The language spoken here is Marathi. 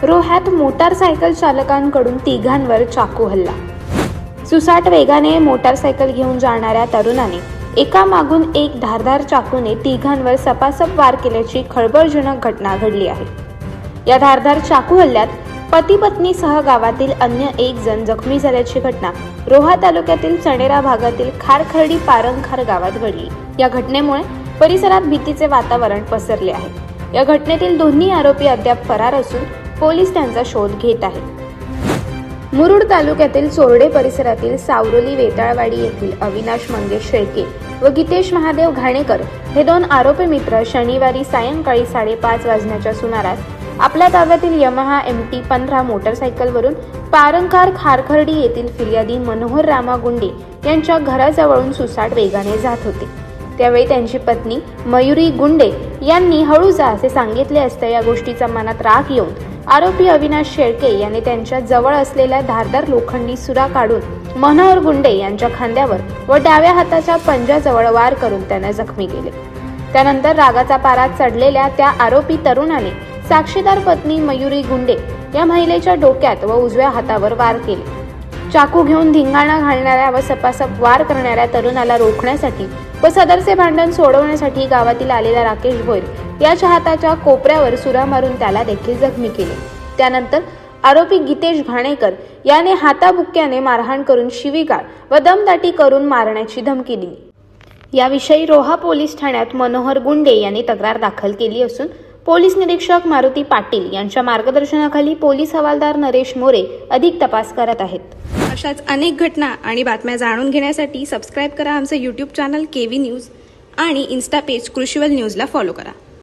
रोह्यात मोटारसायकल चालकांकडून तिघांवर चाकू हल्ला। सुसाट वेगाने मोटारसायकल घेऊन जाणाऱ्या तरुणाने एका मागून एक धारदार चाकूने तिघांवर सपासप वार केल्याची खळबळजनक घटना घडली आहे। या धारदार चाकू हल्ल्यात पती पत्नीसह गावातील अन्य एक जण जखमी झाल्याची घटना रोहा तालुक्यातील चणेरा भागातील खारखर्डी पारंखार गावात घडली। या घटनेमुळे परिसरात भीतीचे वातावरण पसरले आहे। या घटनेतील दोन्ही आरोपी अद्याप फरार असून पोलीस त्यांचा शोध घेत आहेत। मुरुड तालुक्यातील चोरडे परिसरातील सावरोली वेताळवाडी येथील अविनाश मंगेश शेळके व गीतेश महादेव घाणेकर हे दोन आरोपी मित्र शनिवारी सायंकाळी 5:30 वाजण्याच्या सुमारास आपल्या ताब्यातील यमाहा MT 15 मोटरसायकलवरून पारंखार खारखर्डी येथील फिर्यादी मनोहर रामा गुंडे यांच्या घराजवळून सुसाट वेगाने जात होते। त्यावेळी त्यांची पत्नी मयुरी गुंडे यांनी हळू जा असे सांगितले असता या गोष्टीचा मनात राग येऊन आरोपी अविनाश शेळके याने त्यांच्या जवळ असलेल्या धारदार लोखंडी सुरा काढून मनोहर गुंडे यांच्या खांद्यावर व डाव्या हाताच्या पंजाजवळ वार करून त्यांना जखमी केले। त्यानंतर रागाचा पारा चढलेल्या त्या आरोपी तरुणाने साक्षीदार पत्नी मयुरी गुंडे या महिलेच्या डोक्यात व उजव्या हातावर वार केले। चाकू घेऊन धिंगाणा घालणाऱ्या व सपासप वार करणाऱ्या तरुणाला रोखण्यासाठी व सदरचे भांडण सोडवण्यासाठी गावातील आलेला राकेश भोयर याच्या हाताच्या कोपऱ्यावर सुरा मारून त्याला देखील जखमी केले। त्यानंतर आरोपी गीतेश घाणेकर याने हाताबुक्क्याने मारहाण करून शिवीगाळ व दमदाटी करून मारण्याची धमकी दिली। याविषयी रोहा पोलीस ठाण्यात मनोहर गुंडे यांनी तक्रार दाखल केली असून पोलीस निरीक्षक मारुती पाटील यांच्या मार्गदर्शनाखाली पोलीस हवालदार नरेश मोरे अधिक तपास करत आहेत। अशाच अनेक घटना आणि बातम्या जाणून घेण्यासाठी सबस्क्राईब करा आमचं YouTube चॅनल KV न्यूज आणि इन्स्टा पेज कृषीवल न्यूजला फॉलो करा।